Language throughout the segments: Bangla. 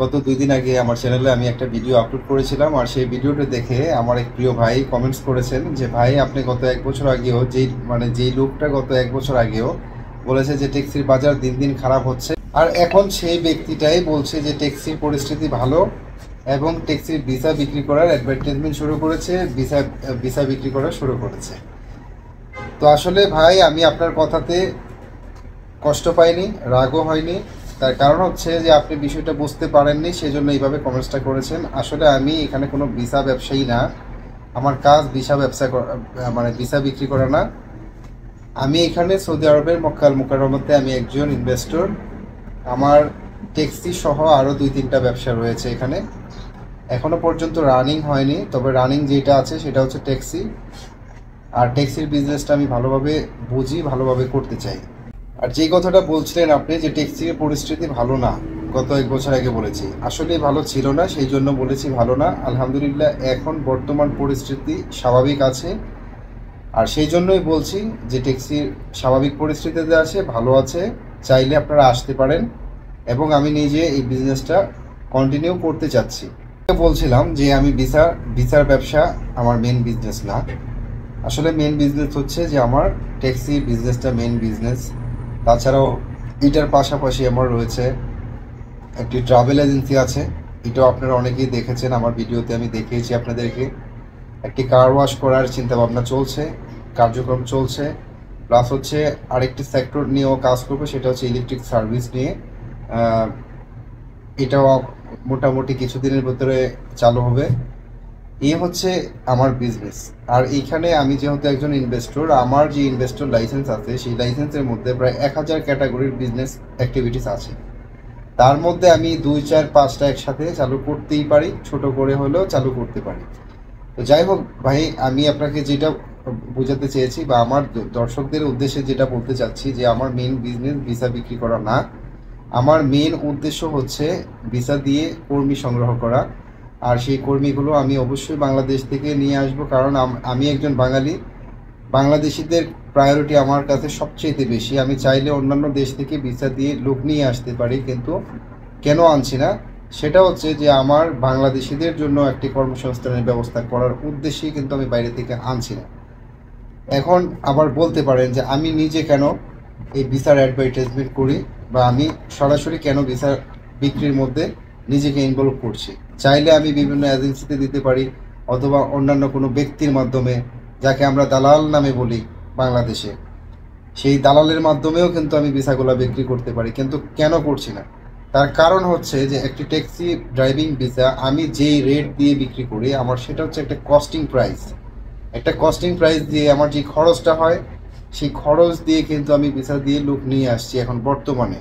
গত 2 দিন আগে আমার চ্যানেলে আমি একটা ভিডিও আপলোড করেছিলাম, আর সেই ভিডিওটা দেখে আমার এক প্রিয় ভাই কমেন্টস করেছেন যে ভাই, আপনি গত 1 বছর আগেও যেই লোকটা গত 1 বছর আগেও বলেছে যে ট্যাক্সির বাজার দিন দিন খারাপ হচ্ছে, আর এখন সেই ব্যক্তিটাই বলছে যে ট্যাক্সির পরিস্থিতি ভালো এবং ট্যাক্সির ভিসা বিক্রি করার অ্যাডভার্টাইজমেন্ট শুরু করেছে, ভিসা ভিসা বিক্রি করা শুরু করেছে। তো আসলে ভাই, আমি আপনার কথাতে কষ্ট পাইনি, রাগও হয়নি। তার কারণ হচ্ছে যে আপনি বিষয়টা বুঝতে পারেননি, সেজন্য এইভাবে কমেন্টসটা করেছেন। আসলে আমি এখানে কোনো ভিসা ব্যবসায়ী না, আমার কাজ ভিসা ব্যবসা মানে ভিসা বিক্রি করা না। আমি এখানে সৌদি আরবের মক্কা আল মুকাররমাতে আমি একজন ইনভেস্টর। আমার ট্যাক্সি সহ আরও 2-3টা ব্যবসা রয়েছে এখানে, এখনও পর্যন্ত রানিং হয়নি, তবে রানিং যেটা আছে সেটা হচ্ছে ট্যাক্সি। আর ট্যাক্সির বিজনেসটা আমি ভালোভাবে বুঝি, ভালোভাবে করতে চাই। আর যেই কথাটা বলছিলেন আপনি যে ট্যাক্সির পরিস্থিতি ভালো না, গত 1 বছর আগে বলেছি, আসলে ভালো ছিল না, সেই জন্য বলেছি ভালো না। আলহামদুলিল্লাহ এখন বর্তমান পরিস্থিতি স্বাভাবিক আছে, আর সেই জন্যই বলছি যে ট্যাক্সির স্বাভাবিক পরিস্থিতিতে আছে, ভালো আছে। চাইলে আপনারা আসতে পারেন, এবং আমি নিজে এই বিজনেসটা কন্টিনিউ করতে চাচ্ছি। বলছিলাম যে আমি ভিসার ব্যবসা আমার মেন বিজনেস না। আসলে মেন বিজনেস হচ্ছে যে আমার ট্যাক্সি বিজনেসটা মেন বিজনেস। তাছাড়াও এটার পাশাপাশি আমার রয়েছে একটি ট্রাভেল এজেন্সি আছে, এটাও আপনারা অনেকেই দেখেছেন আমার ভিডিওতে, আমি দেখিয়েছি আপনাদেরকে। একটি কার ওয়াশ করার চিন্তাভাবনা চলছে, কার্যক্রম চলছে। প্লাস হচ্ছে আরেকটি সেক্টর নিয়েও কাজ করবে, সেটা হচ্ছে ইলেকট্রিক সার্ভিস নিয়ে। এটাও মোটামুটি কিছুদিনের ভিতরে চালু হবে। এই হচ্ছে আমার বিজনেস। আর এইখানে আমি যেহেতু একজন ইনভেস্টর, আমার যে ইনভেস্টর লাইসেন্স আছে সেই লাইসেন্সের মধ্যে প্রায় 1000 ক্যাটাগরির বিজনেস অ্যাক্টিভিটিস আছে। তার মধ্যে আমি 2, 4, 5টা একসাথে চালু করতেই পারি, ছোট করে হলেও চালু করতে পারি। তো যাই হোক ভাই, আমি আপনাকে যেটা বোঝাতে চেয়েছি বা আমার দর্শকদের উদ্দেশ্যে যেটা বলতে চাচ্ছি যে আমার মেন বিজনেস ভিসা বিক্রি করা না। আমার মেন উদ্দেশ্য হচ্ছে ভিসা দিয়ে কর্মী সংগ্রহ করা। আর সেই কর্মীগুলো আমি অবশ্যই বাংলাদেশ থেকে নিয়ে আসবো, কারণ আমি একজন বাঙালি। বাংলাদেশিদের প্রায়োরিটি আমার কাছে সবচেয়ে বেশি। আমি চাইলে অন্যান্য দেশ থেকে ভিসা দিয়ে লোক নিয়ে আসতে পারি, কিন্তু কেন আনছি না সেটা হচ্ছে যে আমার বাংলাদেশিদের জন্য একটি কর্মসংস্থানের ব্যবস্থা করার উদ্দেশ্যেই কিন্তু আমি বাইরে থেকে আনছি না। এখন আবার বলতে পারেন যে আমি নিজে কেন এই ভিসার অ্যাডভার্টাইজমেন্ট করি, বা আমি সরাসরি কেন ভিসা বিক্রির মধ্যে নিজেকে ইনভলভ করছি। চাইলে আমি বিভিন্ন এজেন্সিতে দিতে পারি, অথবা অন্যান্য কোনো ব্যক্তির মাধ্যমে, যাকে আমরা দালাল নামে বলি বাংলাদেশে, সেই দালালের মাধ্যমেও কিন্তু আমি ভিসাগুলো বিক্রি করতে পারি, কিন্তু কেন করছি না তার কারণ হচ্ছে যে একটি ট্যাক্সি ড্রাইভিং ভিসা আমি যেই রেট দিয়ে বিক্রি করি, আমার সেটা হচ্ছে একটা কস্টিং প্রাইস। একটা কস্টিং প্রাইস দিয়ে আমার যে খরচটা হয়, সেই খরচ দিয়ে কিন্তু আমি ভিসা দিয়ে লোক নিয়ে আসছি এখন বর্তমানে।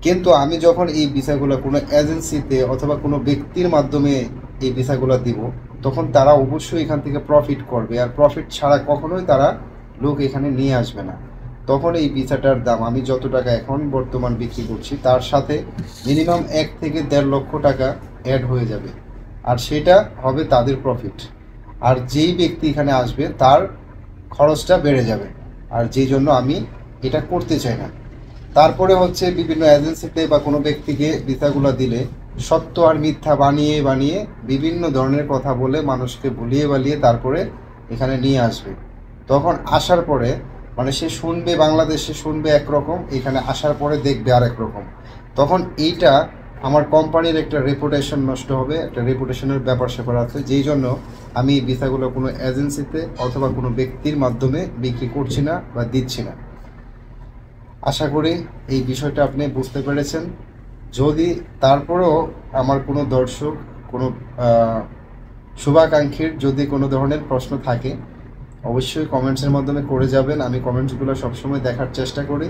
কিন্তু আমি যখন এই ভিসাগুলো কোনো এজেন্সিতে অথবা কোনো ব্যক্তির মাধ্যমে এই ভিসাগুলো দিব, তখন তারা অবশ্যই এখান থেকে প্রফিট করবে, আর প্রফিট ছাড়া কখনোই তারা লোক এখানে নিয়ে আসবে না। তখন এই ভিসাটার দাম আমি যত টাকা এখন বর্তমান বিক্রি করছি তার সাথে মিনিমাম 1 থেকে 1.5 লক্ষ টাকা অ্যাড হয়ে যাবে, আর সেটা হবে তাদের প্রফিট। আর যেই ব্যক্তি এখানে আসবে তার খরচটা বেড়ে যাবে, আর যেই জন্য আমি এটা করতে চাই না। তারপরে হচ্ছে বিভিন্ন এজেন্সিতে বা কোনো ব্যক্তিকে ভিসাগুলো দিলে সত্য আর মিথ্যা বানিয়ে বানিয়ে বিভিন্ন ধরনের কথা বলে মানুষকে ভুলিয়ে বালিয়ে তারপরে এখানে নিয়ে আসবে। তখন আসার পরে মানে সে শুনবে বাংলাদেশে শুনবে একরকম, এখানে আসার পরে দেখবে আরেক রকম। তখন এইটা আমার কোম্পানির একটা রেপুটেশন নষ্ট হবে, একটা রেপুটেশনের ব্যাপার স্যাপার আছে, যেই জন্য আমি এই ভিসাগুলো কোনো এজেন্সিতে অথবা কোনো ব্যক্তির মাধ্যমে বিক্রি করছি না বা দিচ্ছি না। আশা করি এই বিষয়টা আপনি বুঝতে পেরেছেন। যদি তারপরেও আমার কোনো দর্শক, কোনো শুভাকাঙ্ক্ষীর যদি কোনো ধরনের প্রশ্ন থাকে, অবশ্যই কমেন্টসের মাধ্যমে করে যাবেন। আমি কমেন্টসগুলো সবসময় দেখার চেষ্টা করি,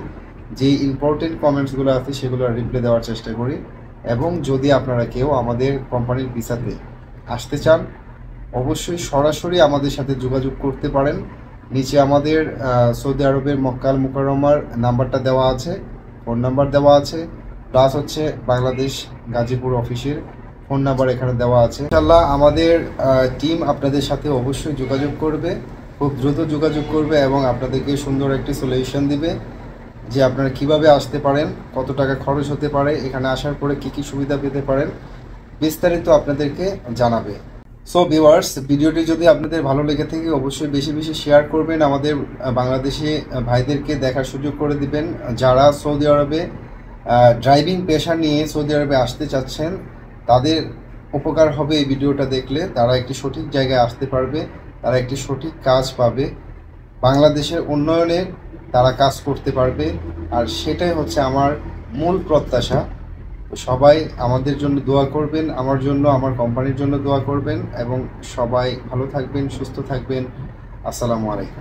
যে ইম্পর্টেন্ট কমেন্টসগুলো আছে সেগুলো রিপ্লাই দেওয়ার চেষ্টা করি। এবং যদি আপনারা কেউ আমাদের কোম্পানির ভিসাতে আসতে চান, অবশ্যই সরাসরি আমাদের সাথে যোগাযোগ করতে পারেন। নিচে আমাদের সৌদি আরবের মক্কা আল মুকাররমার নাম্বারটা দেওয়া আছে, ফোন নাম্বার দেওয়া আছে, প্লাস হচ্ছে বাংলাদেশ গাজীপুর অফিসের ফোন নাম্বার এখানে দেওয়া আছে। ইনশাআল্লাহ আমাদের টিম আপনাদের সাথে অবশ্যই যোগাযোগ করবে, খুব দ্রুত যোগাযোগ করবে এবং আপনাদেরকে সুন্দর একটি সলিউশন দিবে, যে আপনারা কিভাবে আসতে পারেন, কত টাকা খরচ হতে পারে, এখানে আসার পরে কি কি সুবিধা পেতে পারেন, বিস্তারিত আপনাদেরকে জানাবে। সো ভিউয়ার্স, ভিডিওটি যদি আপনাদের ভালো লেগে থাকে অবশ্যই বেশি বেশি শেয়ার করবেন, আমাদের বাংলাদেশি ভাইদেরকে দেখার সুযোগ করে দিবেন। যারা সৌদি আরবে ড্রাইভিং পেশা নিয়ে সৌদি আরবে আসতে চাচ্ছেন, তাদের উপকার হবে এই ভিডিওটা দেখলে। তারা একটি সঠিক জায়গায় আসতে পারবে, তারা একটি সঠিক কাজ পাবে, বাংলাদেশের উন্নয়নে তারা কাজ করতে পারবে। আর সেটাই হচ্ছে আমার মূল প্রত্যাশা। সবাই আমাদের জন্য দোয়া করবেন, আমার জন্য, আমার কোম্পানির জন্য দোয়া করবেন, এবং সবাই ভালো থাকবেন, সুস্থ থাকবেন। আসসালামু আলাইকুম।